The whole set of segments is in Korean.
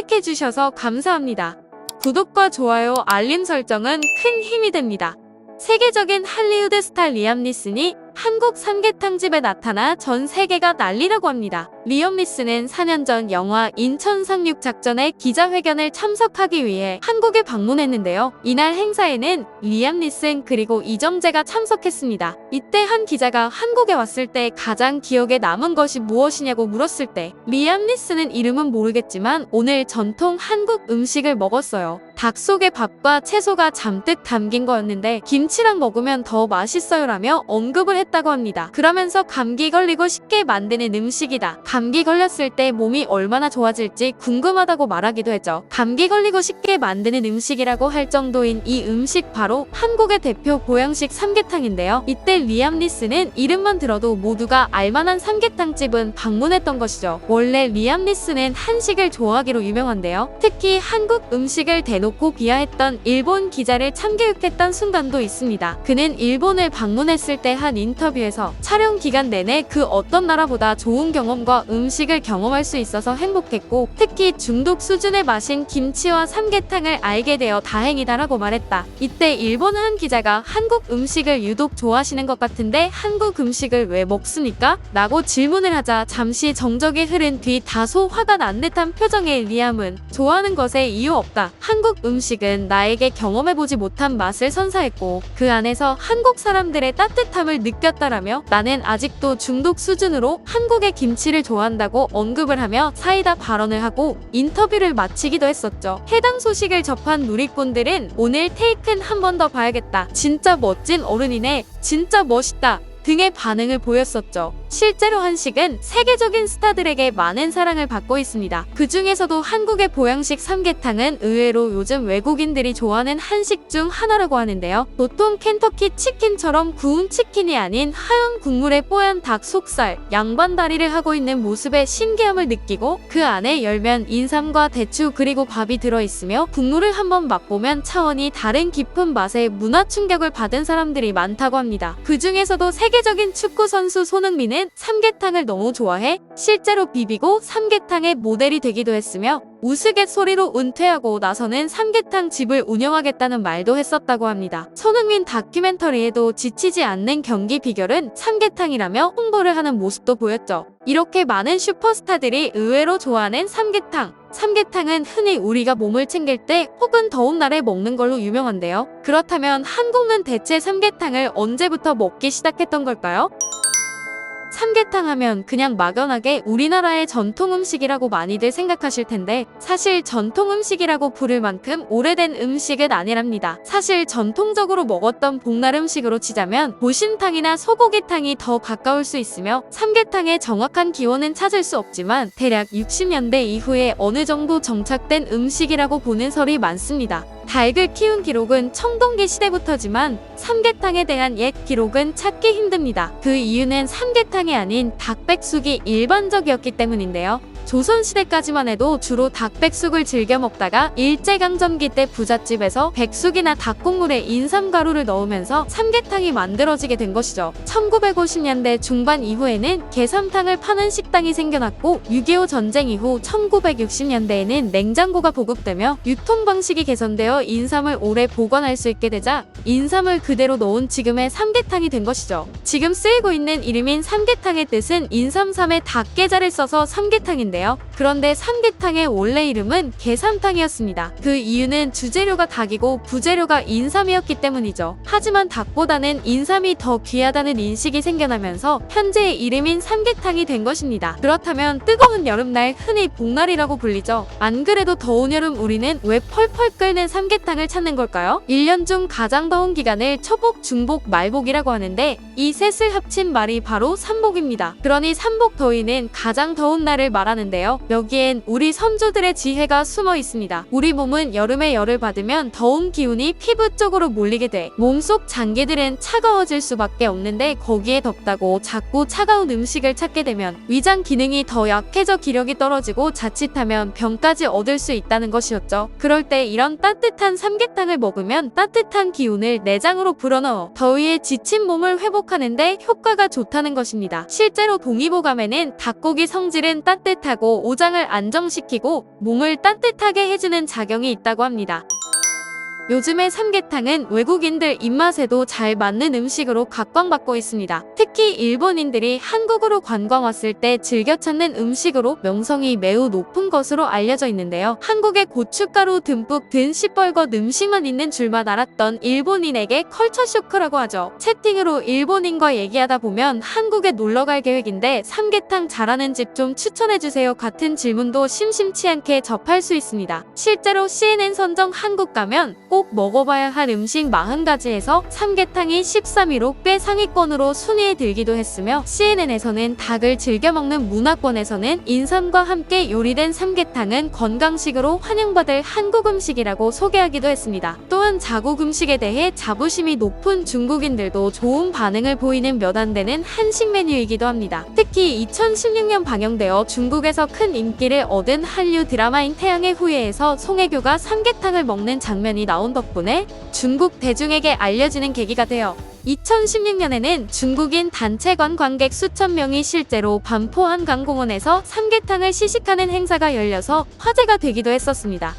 클릭해주셔서 감사합니다. 구독과 좋아요, 알림 설정은 큰 힘이 됩니다. 세계적인 할리우드 스타 리암 니슨이 한국 삼계탕집에 나타나 전 세계가 난리라고 합니다. 리암 니슨은 4년 전 영화 인천 상륙 작전의 기자회견을 참석하기 위해 한국에 방문했는데요. 이날 행사에는 리암 니슨 그리고 이정재가 참석했습니다. 이때 한 기자가 한국에 왔을 때 가장 기억에 남은 것이 무엇이냐고 물었을 때 리암 니슨은 이름은 모르겠지만 오늘 전통 한국 음식을 먹었어요. 닭 속에 밥과 채소가 잔뜩 담긴 거였는데 김치랑 먹으면 더 맛있어요 라며 언급을 했다고 합니다. 그러면서 감기 걸리고 쉽게 만드는 음식이다. 감기 걸렸을 때 몸이 얼마나 좋아질지 궁금하다고 말하기도 했죠. 감기 걸리고 쉽게 만드는 음식이라고 할 정도인 이 음식 바로 한국의 대표 보양식 삼계탕인데요. 이때 리암 니슨은 이름만 들어도 모두가 알만한 삼계탕집은 방문했던 것이죠. 원래 리암 니슨은 한식을 좋아하기로 유명한데요. 특히 한국 음식을 대놓고 비하했던 일본 기자를 참교육했던 순간도 있습니다. 그는 일본을 방문했을 때 한 인터뷰에서 촬영 기간 내내 그 어떤 나라보다 좋은 경험과 음식을 경험할 수 있어서 행복했고 특히 중독 수준의 맛인 김치와 삼계탕을 알게 되어 다행이다라고 말했다. 이때 일본 한 기자가 한국 음식을 유독 좋아하시는 것 같은데 한국 음식을 왜 먹습니까? 라고 질문을 하자 잠시 정적이 흐른 뒤 다소 화가 난 듯한 표정의 리암은 좋아하는 것에 이유 없다. 한국 음식은 나에게 경험해보지 못한 맛을 선사했고 그 안에서 한국 사람들의 따뜻함을 느꼈다라며 나는 아직도 중독 수준으로 한국의 김치를 좋아한다고 언급을 하며 사이다 발언을 하고 인터뷰를 마치기도 했었죠. 해당 소식을 접한 누리꾼들은 오늘 테이큰 한 번 더 봐야겠다. 진짜 멋진 어른이네. 진짜 멋있다. 등의 반응을 보였었죠. 실제로 한식은 세계적인 스타들에게 많은 사랑을 받고 있습니다. 그 중에서도 한국의 보양식 삼계탕은 의외로 요즘 외국인들이 좋아하는 한식 중 하나라고 하는데요. 보통 켄터키 치킨처럼 구운 치킨이 아닌 하얀 국물에 뽀얀 닭 속살, 양반 다리를 하고 있는 모습에 신기함을 느끼고 그 안에 열면 인삼과 대추 그리고 밥이 들어있으며 국물을 한번 맛보면 차원이 다른 깊은 맛에 문화 충격을 받은 사람들이 많다고 합니다. 그 중에서도 세계적인 축구 선수 손흥민은 삼계탕을 너무 좋아해 실제로 비비고 삼계탕의 모델이 되기도 했으며 우스갯소리로 은퇴하고 나서는 삼계탕 집을 운영하겠다는 말도 했었다고 합니다. 손흥민 다큐멘터리에도 지치지 않는 경기 비결은 삼계탕이라며 홍보를 하는 모습도 보였죠. 이렇게 많은 슈퍼스타들이 의외로 좋아하는 삼계탕. 삼계탕은 흔히 우리가 몸을 챙길 때 혹은 더운 날에 먹는 걸로 유명한데요. 그렇다면 한국은 대체 삼계탕을 언제부터 먹기 시작했던 걸까요? 삼계탕 하면 그냥 막연하게 우리나라의 전통 음식이라고 많이들 생각하실 텐데 사실 전통 음식이라고 부를 만큼 오래된 음식은 아니랍니다. 사실 전통적으로 먹었던 복날 음식으로 치자면 보신탕이나 소고기탕이 더 가까울 수 있으며 삼계탕의 정확한 기원은 찾을 수 없지만 대략 60년대 이후에 어느 정도 정착된 음식이라고 보는 설이 많습니다. 닭을 키운 기록은 청동기 시대부터지만 삼계탕에 대한 옛 기록은 찾기 힘듭니다. 그 이유는 삼계탕이 아닌 닭백숙이 일반적이었기 때문인데요. 조선시대까지만 해도 주로 닭백숙을 즐겨 먹다가 일제강점기 때 부잣집에서 백숙이나 닭국물에 인삼가루를 넣으면서 삼계탕이 만들어지게 된 것이죠. 1950년대 중반 이후에는 개삼탕을 파는 식당이 생겨났고 6.25 전쟁 이후 1960년대에는 냉장고가 보급되며 유통방식이 개선되어 인삼을 오래 보관할 수 있게 되자 인삼을 그대로 넣은 지금의 삼계탕이 된 것이죠. 지금 쓰이고 있는 이름인 삼계탕의 뜻은 인삼삼에 닭게자를 써서 삼계탕인데 그런데 삼계탕의 원래 이름은 개삼탕이었습니다. 그 이유는 주재료가 닭이고 부재료가 인삼이었기 때문이죠. 하지만 닭보다는 인삼이 더 귀하다는 인식이 생겨나면서 현재의 이름인 삼계탕이 된 것입니다. 그렇다면 뜨거운 여름날 흔히 복날이라고 불리죠. 안 그래도 더운 여름 우리는 왜 펄펄 끓는 삼계탕을 찾는 걸까요? 1년 중 가장 더운 기간을 초복, 중복, 말복이라고 하는데 이 셋을 합친 말이 바로 삼복입니다. 그러니 삼복 더위는 가장 더운 날을 말하는 여기엔 우리 선조들의 지혜가 숨어 있습니다. 우리 몸은 여름에 열을 받으면 더운 기운이 피부 쪽으로 몰리게 돼 몸속 장기들은 차가워질 수밖에 없는데 거기에 덥다고 자꾸 차가운 음식을 찾게 되면 위장 기능이 더 약해져 기력이 떨어지고 자칫하면 병까지 얻을 수 있다는 것이었죠. 그럴 때 이런 따뜻한 삼계탕을 먹으면 따뜻한 기운을 내장으로 불어넣어 더위에 지친 몸을 회복하는데 효과가 좋다는 것입니다. 실제로 동의보감에는 닭고기 성질은 따뜻하고 하고 오장을 안정시키고 몸을 따뜻하게 해주는 작용이 있다고 합니다. 요즘의 삼계탕은 외국인들 입맛에도 잘 맞는 음식으로 각광받고 있습니다. 특히 일본인들이 한국으로 관광 왔을 때 즐겨 찾는 음식으로 명성이 매우 높은 것으로 알려져 있는데요. 한국에 고춧가루 듬뿍 든 시뻘겋 음식만 있는 줄만 알았던 일본인에게 컬처 쇼크라고 하죠. 채팅으로 일본인과 얘기하다 보면 한국에 놀러갈 계획인데 삼계탕 잘하는 집 좀 추천해주세요 같은 질문도 심심치 않게 접할 수 있습니다. 실제로 CNN 선정 한국 가면 꼭 먹어봐야 할 음식 40가지에서 삼계탕이 13위로 꽤 상위권으로 순위에 들기도 했으며 CNN에서는 닭을 즐겨 먹는 문화권에서는 인삼과 함께 요리된 삼계탕은 건강식으로 환영받을 한국 음식이라고 소개하기도 했습니다. 또한 자국 음식에 대해 자부심이 높은 중국인들도 좋은 반응을 보이는 몇 안 되는 한식 메뉴이기도 합니다. 특히 2016년 방영되어 중국에서 큰 인기를 얻은 한류 드라마인 태양의 후예에서 송혜교가 삼계탕을 먹는 장면이 나온 덕분에 중국 대중에게 알려지는 계기가 되어 2016년에는 중국인 단체 관광객 수천 명이 실제로 반포 한강공원에서 삼계탕을 시식하는 행사가 열려서 화제가 되기도 했었습니다.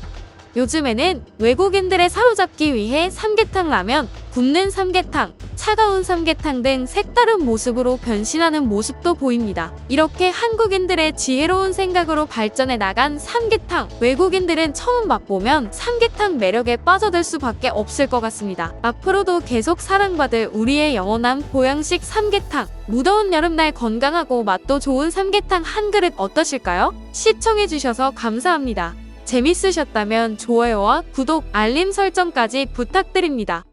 요즘에는 외국인들의 사로잡기 위해 삼계탕 라면, 굽는 삼계탕, 차가운 삼계탕 등 색다른 모습으로 변신하는 모습도 보입니다. 이렇게 한국인들의 지혜로운 생각으로 발전해 나간 삼계탕, 외국인들은 처음 맛보면 삼계탕 매력에 빠져들 수밖에 없을 것 같습니다. 앞으로도 계속 사랑받을 우리의 영원한 보양식 삼계탕, 무더운 여름날 건강하고 맛도 좋은 삼계탕 한 그릇 어떠실까요? 시청해주셔서 감사합니다. 재밌으셨다면 좋아요와 구독, 알림 설정까지 부탁드립니다.